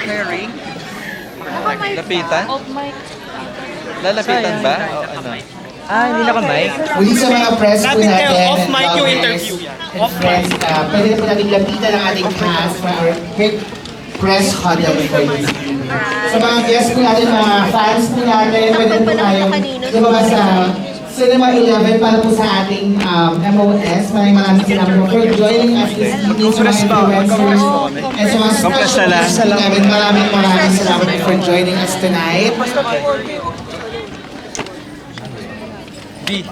sharing? Lapitan? Off mic. Lalapitan ba? O ano? Hindi naka-mic. Muli sa mga press po natin. Off mic yung vloggers interview yan. and Off mic. friends, pwede na po natin lapitan ang ating cast for our quick press huddle for you. Sa mga guests po natin, mga fans po natin, pwede po tayo lumabas sa Cinema 11 para po sa ating MOS. Maraming salamat po for joining us this evening sa mga influencers and sa mga special guests po namin. Maraming salamat po for joining us tonight. B.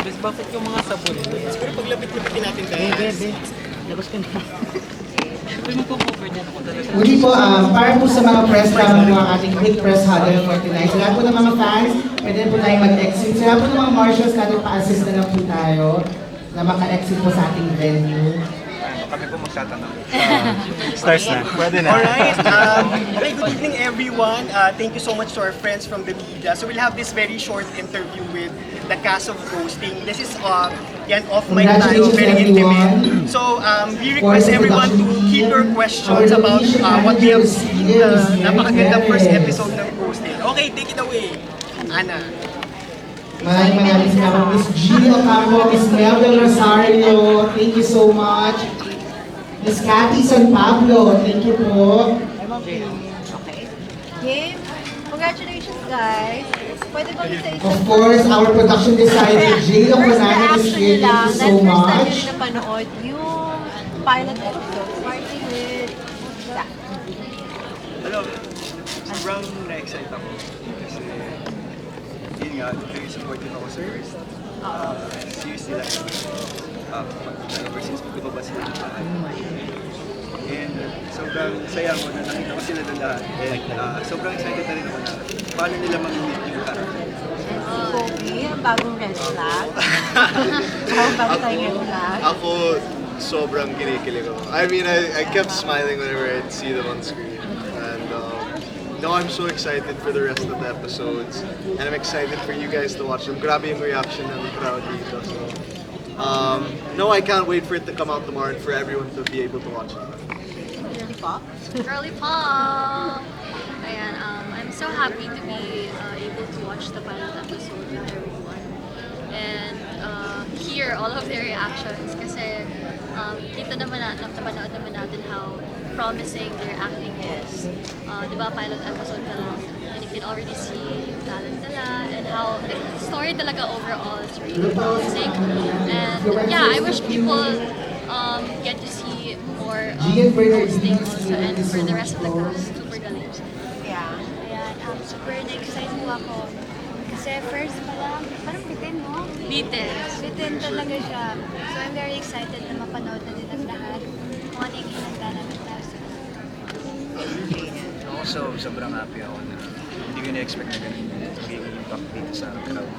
Bis, bakit yung mga sabon? Siguro paglapit-lapitin natin dahil. Muli po, para po sa mga press, tama po ang ating quick press huddle for tonight. Sa lahat po ng mga fans, pwede po tayo mag-exit. Sa lahat po ng mga marshals, natin pa-assist na lang po tayo na maka-exit po sa ating venue. Kami po magtatanong. Stars na. Pwede na. Alright, okay, good evening everyone. Thank you so much to our friends from the media. So we'll have this very short interview with the cast of Ghosting. This is yan off mic tayo, very intimate. So we request everyone to keep your questions about what we have seen. Napakagandang first episode ng Ghosting. Okay, take it away, Ana. Maraming salamat, Miss Gino Ocampo, Miss Mel Del Rosario, thank you so much. Miss Cathy San Pablo, thank you po. Okay. Game. Congratulations, guys. Pwede ba isa-isa? Of course, our production designer, Jayla Fernandez is here, thank you so much. First time nyo napanood yung pilot episode, starting with Zach. Alam, sobrang na-excite ako. Kasi, yun nga, very supportive ako sa first. Seriously, like, ever since magkababa sila ng lahat. And sobrang saya ko na nakita ko sila ng lahat. And sobrang excited na rin ako na paano nila mag-meet yung character. Kobe, ang bagong red flag. Ang bago tayong red flag. Ako, sobrang kinikilig ako. I mean, I kept smiling whenever I'd see them on screen. And no, I'm so excited for the rest of the episodes. And I'm excited for you guys to watch them. Grabe yung reaction ng crowd dito. So, no, I can't wait for it to come out tomorrow and for everyone to be able to watch it. Girly Pop. Girly Pop! Ayan, I'm so happy to be able to watch the pilot episode with everyone and hear all of their reactions kasi kita naman napanood naman natin how promising their acting is. Di ba, pilot episode na lang and you can already see yung talent nila and how the story talaga overall is really promising. And yeah, I wish people get to see more Ghosting also and for the rest of the cast. Super galing. Yeah. Ayan, super na-excite po ako. Kasi first pa lang, parang bitin, no? Bitin. Bitin talaga siya. So I'm very excited na mapanood na nilang lahat kung ano yung hinanda namin last. Also, sobrang happy ako na hindi ko na-expect na ganun yung magiging impact dito sa crowd.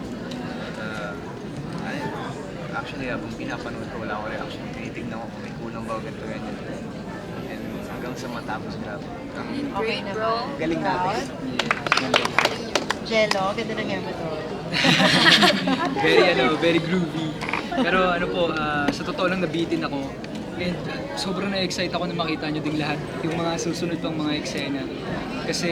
Actually, habang pinapanood ko, wala akong reaction. Tinitignan ko kung may kulang ba o ganito ganyan. And hanggang sa matapos, grabe. Great, bro. Galing natin. Jello, ganda ng hair mo to. Very groovy. Pero ano po, sa totoo lang nabitin ako. And sobrang na-excite ako na makita nyo ding lahat yung mga susunod pang mga eksena. Kasi,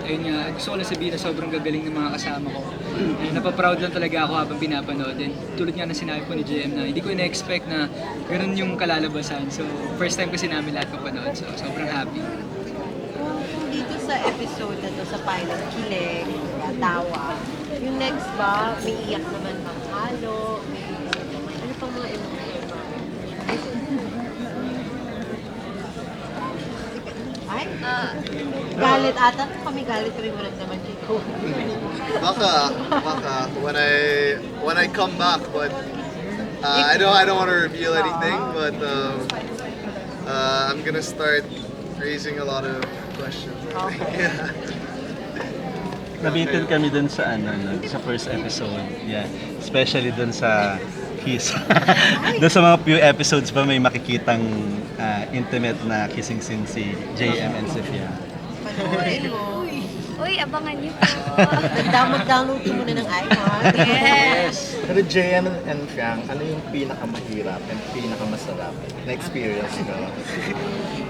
ayun nga, gusto ko lang sabihin na sobrang gagaling ng mga kasama ko. And napaproud lang talaga ako habang pinapanood. And tulad nga na sinabi po ni JM na hindi ko na-expect na ganoon yung kalalabasan. So, first time kasi namin lahat mapanood. So, sobrang happy. Kung dito sa episode na to, sa pilot, kilig, tawa, yung next ba, may iyak naman bang halo? Ano pang mga emotion? Ay, galit ata. Kami galit rin mo naman, Chico. Baka when I come back, but I don't want to reveal anything, but I'm gonna start raising a lot of questions. Okay. Yeah. Nabitin kami dun sa sa first episode. Yeah. Especially dun sa kiss. Dun sa mga few episodes pa may makikitang intimate na kissing scene si JM and Sophia. Panoorin mo. Uy, abangan niyo po. Download ka muna ng iPhone. Yes! Pero JM and Fiang, ano yung pinakamahirap and pinakamasarap na experience ko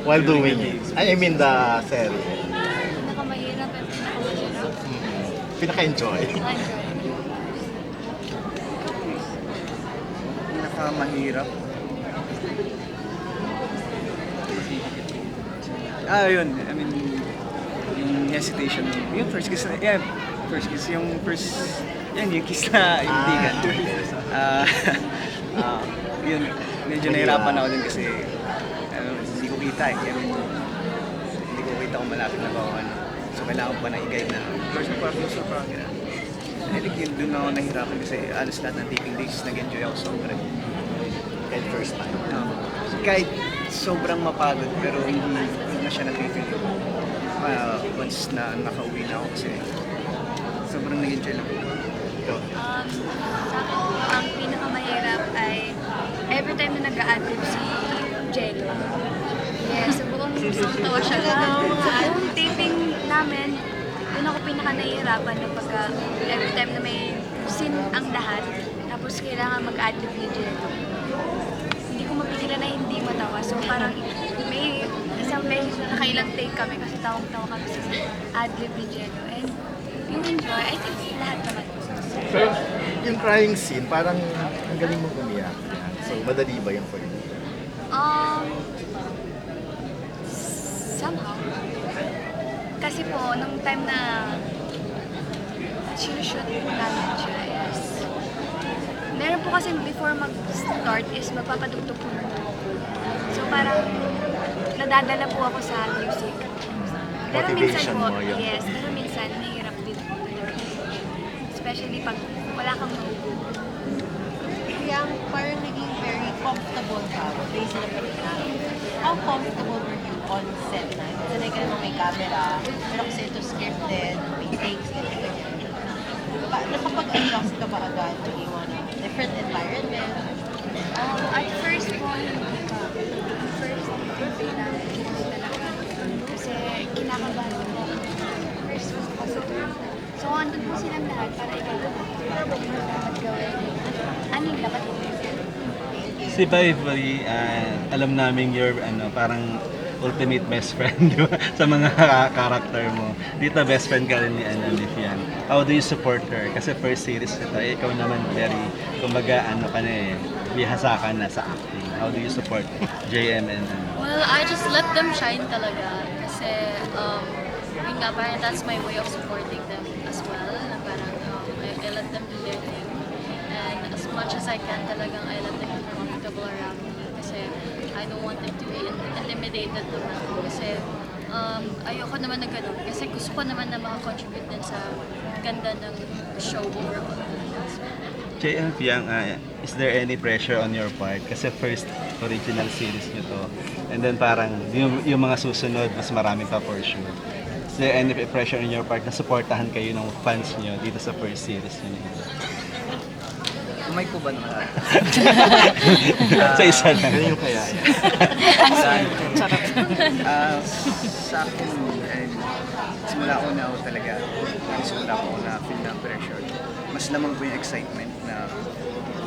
while doing it? I mean the series. Pinakamahirap at pinakamasarap. Pinaka-enjoy. Enjoy. Pinakamahirap. Yun. I mean, yung hesitation. Yung first kiss, yung kiss na ibigan. Yun, medyo nahirapan ako din kasi hindi ko kita eh. I mean, hindi ko kita kung malapit na ba ako. So, kailangan ko pa na i-guide na. First na parang gusto parang gano'n. I think yun, doon ako nahirapan kasi alos lahat ng taping days nag-enjoy ako sobra. And first time. Kahit sobrang mapagod pero hindi na siya napipili. Once na nakauwi na ako kasi sobrang nag-enjoy lang. Sa akin po, ang pinakamahirap ay every time na nag-a-adlib si Jello. Yes, sa buong tawa siya. Sa buong taping namin, doon ako pinaka-nahihirapan na pagka every time na may scene ang lahat, tapos kailangan mag-adlib ni Jello. Hindi ko mapigilan na hindi matawa. So parang may isang beses na nakailang take kami kasi tawang-tawa kami sa adlib ni Jello. And yung enjoy, I think lahat naman. Pero yung crying scene, parang ang galing mong umiyak. So, madali ba yun for you? Somehow. Kasi po, nung time na sinushoot po namin siya is, meron po kasi before mag-start is magpapadugtog po ng dugo. So parang nadadala po ako sa music. Pero minsan Motivation po, mo yun. yes, pero minsan mahirap din po talaga. Especially pag wala kang mahugot. Kaya parang naging very comfortable ka based on the personality. How comfortable were you on set na? Sanay ka naman may camera, pero kasi ito scripted, may takes, ganyan. Nakapag-adjust ka ba agad to different environment? At first po, hindi pa. First, hindi namin talaga. Kasi kinakabahan ko po. First was positive. So, andun po silang lahat para ikaw dapat gawin. Ano yung dapat Si Vivory, alam namin you're parang ultimate best friend, di ba? Sa mga karakter mo. Dito best friend ka rin ni Fiang. How do you support her? Kasi first series ito, ikaw naman very, kumbaga ka na bihasa ka na sa acting. How do you support JM and Well, I just let them shine talaga. Kasi, yun nga, parang that's my way of supporting them as well. Na parang, I let them do their thing. And as much as I can talagang, I let them be comfortable around me. Kasi, I don't want them to be intimidated naman. Kasi, ayoko naman na ganun. Kasi gusto ko naman na makakontribute din sa ganda ng show overall. JM Fiang, is there any pressure on your part? Kasi first original series nyo to. And then parang yung mga susunod, mas marami pa for sure. Is there any pressure on your part na supportahan kayo ng fans nyo dito sa first series nyo? Umay po ba naman? Sa isa lang. Ganyan yung kaya. Sa akin, simula ko na ako talaga, simula ko na feel na pressure. Mas lamang po yung excitement na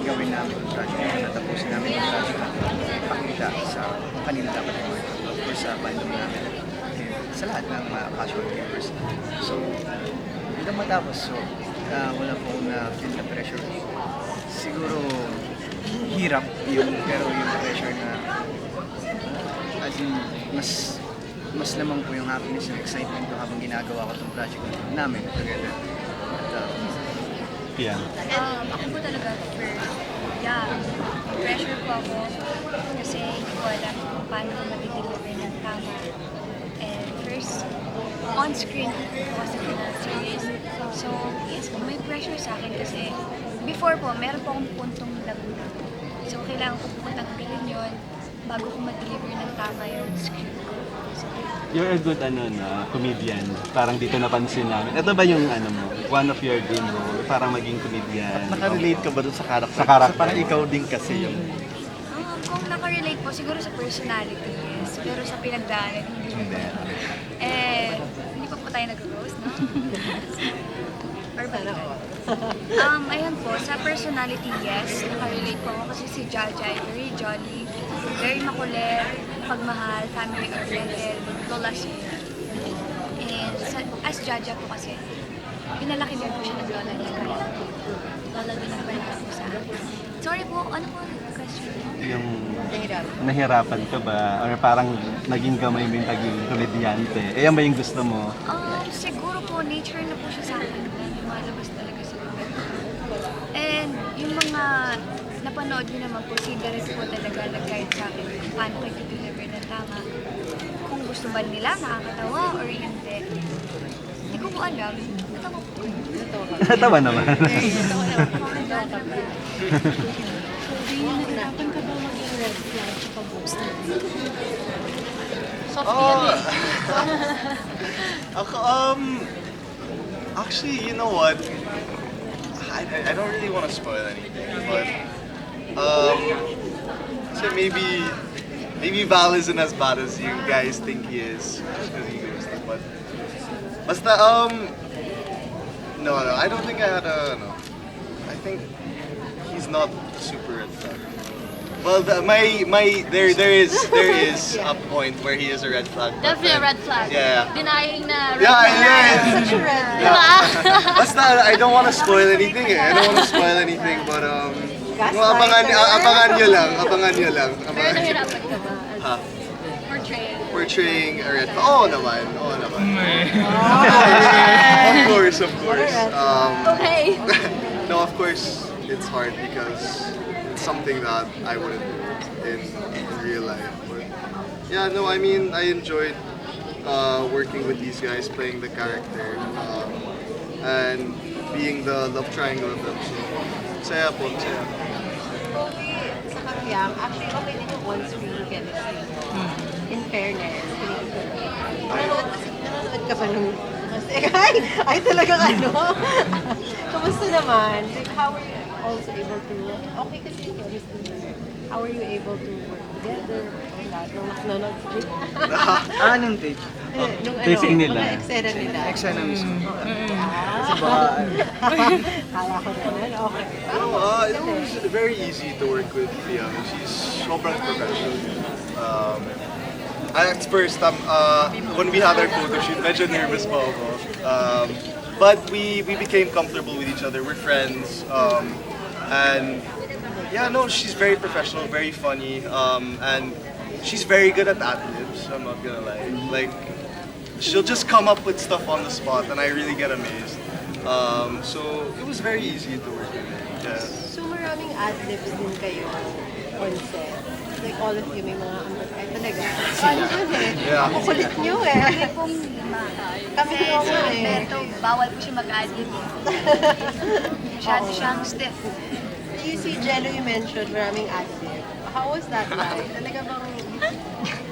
gawin namin yung project, natapusin namin yung project na pakita sa kanila dapat yung or sa fandom namin, sa lahat ng mga casual viewers. So, hanggang matapos, so, wala po na feel na pressure. Siguro, hirap yun, pero yung pressure na as in, mas lamang po yung happiness and excitement ko habang ginagawa ko itong project namin together. At, Fiang. Ako po talaga first, pressure po ako kasi hindi ko alam kung paano ko mag-deliver ng tama. And first, on-screen po kasi na series. So, yes, may pressure sa akin kasi before po, meron po akong puntong laguna. So, kailangan ko puntang bilhin yun bago ko mag-deliver ng tama yung script ko. So, You're a good comedian. Parang dito napansin namin. Ito ba yung mo, one of your dream role? Parang maging comedian. Nakarelate ka ba dun sa character? Sa character. Kasi parang ikaw din kasi yung... kung nakarelate po, siguro sa personality, yes. Pero sa pinagdaanan, hindi. Hindi pa po tayo nag-roast, no? Or ba? Ayan po, sa personality, yes. Nakarelate po ako kasi si Jaja ay very jolly, very makulit, pagmahal, family-oriented, tulas po. And as Jaja po kasi, pinalaki din po siya ng lola niya. Kaya lola din ang balik po sa akin. Sorry po, ano po ang question? Yung nahirapan ka ba? Or parang naging gamay mo yung pagiging komedyante? Eh, yan ba yung gusto mo? Siguro po, nature na po siya sa akin. Lumalabas talaga sa lugar. And yung mga napanood niyo naman po, si Derek po talaga nag-guide sa akin kung paano kayo deliver ng tama. Kung gusto ba nila, nakakatawa or hindi. Hindi ko po alam. Natawa po. Natawa naman. Nahirapan ka ba maging red flag sa pag-ghosting? Actually, you know what? I don't really want to spoil anything, but so maybe Val isn't as bad as you guys think he is, just because he ghosted. But basta no, I don't think I had a no. I think he's not super red flag. Well, there is a point where he is a red flag. but Definitely a then- red flag. Yeah. Denying na red Yeah, flag. yeah. Such a red flag. Diba? Basta, I don't want to spoil anything eh. I don't want to spoil anything, but abangan nyo lang. Pero nahirapan ka ba? Ha? Portraying. Portraying a red flag. Oo naman. Of course. Okay. No, of course, it's hard because it's something that I wouldn't do in real life. But yeah, no, I mean, I enjoyed working with these guys, playing the character, and being the love triangle of them. So, saya po, saya. Sa Kakyang, actually okay din yung on-screen chemistry. In fairness. Nanonood ka pa nung... Ay, talagang ano? Kamusta naman? Like, how are you also able to... Okay kasi yung chemistry. How are you able to work together? Nung nanonood si Jake. Anong take? Nung Taping nila. mga eksena nila. Eksena mismo. Kala ko naman, okay. It was very easy to work with Fiam. She's sobrang professional. At first, when we had our photo shoot, medyo nervous pa ako. But we became comfortable with each other. We're friends. And yeah, no, she's very professional, very funny. And she's very good at ad-libs, I'm not gonna lie. Like, she'll just come up with stuff on the spot and I really get amazed. So it was very easy to work with her. Yeah. So maraming ad-libs din kayo on set. Like all of you may mga ay talaga. Paano yun eh? Yeah. Ang kulit nyo eh. Kami pong lima. Kami Kasi nga si eh. Alberto, bawal po siya mag-adlib. Masyado siyang stiff. You see, Jello, you mentioned maraming ad-lib. How was that like? Talaga bang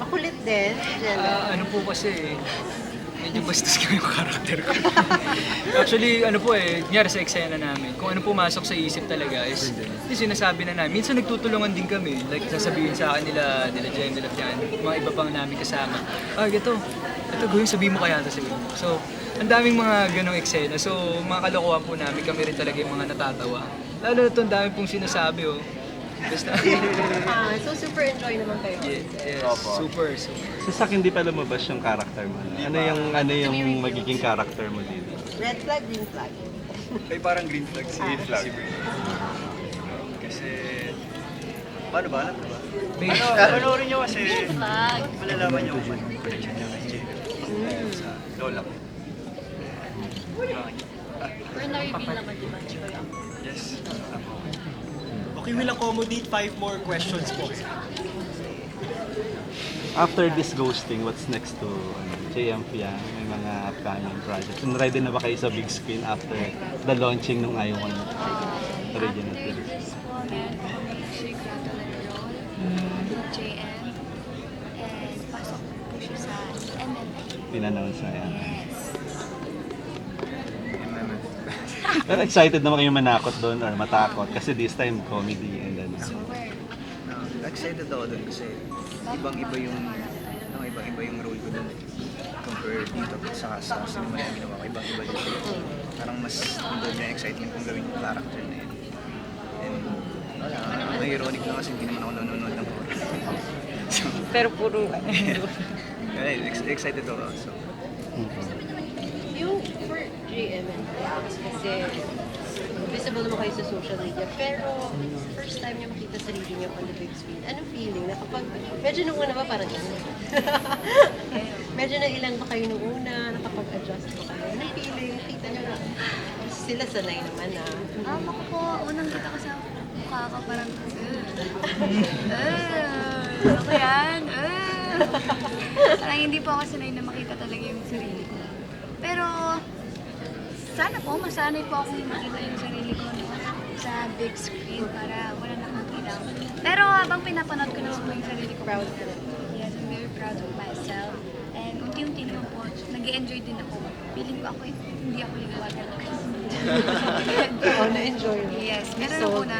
makulit din si Jello? Ano po kasi, medyo bastos kami yung karakter ko. Actually, ano po nangyari sa eksena namin, kung ano pumasok sa isip talaga is, yung sinasabi na namin. Minsan nagtutulungan din kami, like sasabihin sa akin nila Jen, nila Pian, mga iba pang namin kasama. Ito gawin, sabihin mo kaya ito sa inyo. So, ang daming mga ganong eksena. So, mga kalokohan po namin, kami rin talaga yung mga natatawa. Lalo na ito, ang dami pong sinasabi, Basta. So super enjoy naman kayo. Yes, super. So sa akin, di pa lumabas yung character mo. Ano yung magiging character mo dito? Red flag, green flag. Ay, parang green flag si Brie. Kasi, paano ba? Panoorin nyo kasi Flag. malalaman nyo kung ano yung connection niya kay Jake. Sa lola ko. Pero na-reveal naman, di ba? Yes. Okay, we'll accommodate 5 more questions po. After this ghosting, what's next to JM Fiang? May mga upcoming projects. And ready na ba kayo sa big screen after the launching ng Iwan original After film? this po, meron po kami si Gratular JM. And pasok po siya sa MNT. Pinannounce na yan. Yes. Pero excited naman kayo manakot doon or matakot kasi this time comedy and then Super. Excited ako doon kasi ibang-iba yung role ko doon. compare dito sa cinema na ginawa ko, ibang-iba dito. Parang mas nandun yung excitement kung gawin yung character na yun. And wala, may ironic na kasi hindi naman ako nanonood ng horror. So, Pero puro excited ako. So, yung for JM and Alex, kasi visible naman kayo sa social media, pero first time niya makita sarili niya on the big screen, anong feeling na kapag, medyo nung una ba parang medyo na ilang ba kayo nung una, nakapag-adjust ba kayo? Anong feeling? Nakita niyo na sila sanay naman na. Ako po, unang kita ko sa mukha ko parang, ano ko yan? Parang hindi po ako sanay na makita talaga yung sarili ko. Pero, sana po, masanay po akong makita yung sarili ko sa big screen para wala nakakita. Pero habang pinapanood ko na po yung sarili ko, proud ka rin. Yes, I'm very proud of myself. And unti-unti naman po, nag-enjoy din ako. Feeling ko ako, hindi ako yung gumagalaw. Oo, na-enjoy mo. Yes, meron ako na.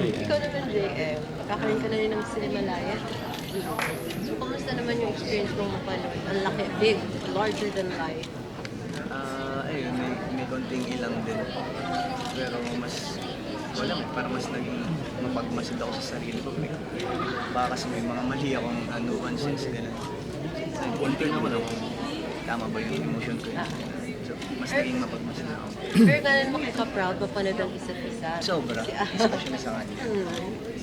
Ikaw naman, JM, kakaroon ka na rin ng Cinemalaya. So, kumusta naman yung experience mong mapanood? Ang laki, big, larger than life. ayun, may konting ilang din. Pero mas, wala parang mas naging mapagmasid ako sa sarili ko. Baka kasi may mga mali akong nuances, gano'n. Nag-control naman ako. Tama ba yung emotion ko yun? So, mas naging mapagmasid ako. Pero ganun mo ka-proud mapanood ang isa't isa. Sobra. Especially sa kanya.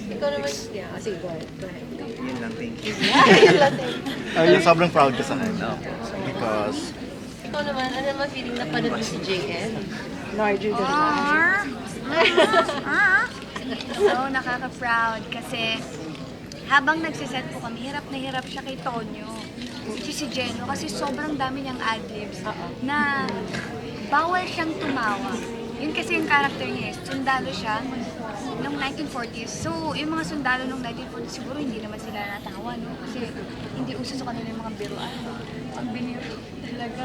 Ikaw naman, yeah, sige, go ahead. Yun lang, thank you. Yun lang, thank you. Yung sobrang proud ka sa kanya. Because Ikaw naman, ano naman feeling na panood mo si JN? Larger than life. So, nakaka-proud kasi habang nagsiset po kami, hirap na hirap siya kay Tonyo. Si Jeno, kasi sobrang dami niyang adlibs na bawal siyang tumawa. Yun kasi yung character niya, sundalo siya noong 1940s. So, yung mga sundalo noong 1940s, siguro hindi naman sila natawa, no? Kasi hindi uso sa kanila yung mga biruan. Pag biniro talaga.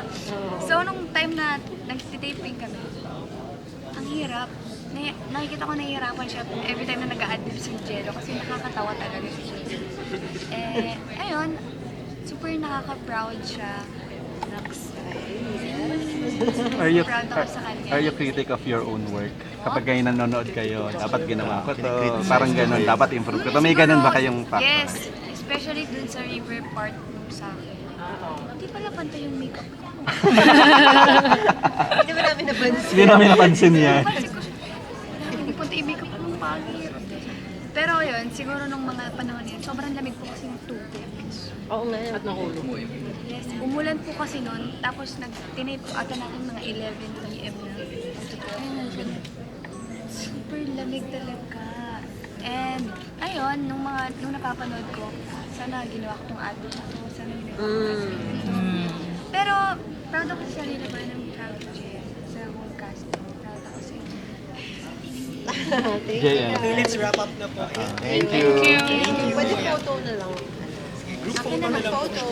So, nung time na nag-taping kami, ang hirap. Nakikita ko nahihirapan siya every time na nag-a-adlib si Jello kasi nakakatawa talaga si Jello. Ayun, super nakaka-proud siya. Proud ako sa kanya. Are you critic of your own work? Kapag kayo nanonood kayo, dapat ginawa ko to, parang ganun, dapat improve ko to. May ganun ba kayong factor? Yes, especially dun sa river part nung sa akin. Hindi pala pantay yung makeup ko. Hindi ba namin napansin? Hindi namin napansin yan. Hindi pantay yung makeup ko nung pangit. Pero yun, siguro nung mga panahon yun, sobrang lamig po kasi ng tubig. Oo nga, at nahulog. Yes, umulan po kasi noon, tapos nag-tinate po ata natin mga 11 p.m. na. Super lamig talaga. And ayun, nung napapanood ko, sana ginawa ko tong adult na to, sana ginawa ko Pero proud ako sa sarili ko ng proud ko sa whole cast. Proud ako sa inyo. Thank JM. you. Okay, let's wrap up na po. thank you. Pwede photo na lang. Group Akin photo na na lang po. photo.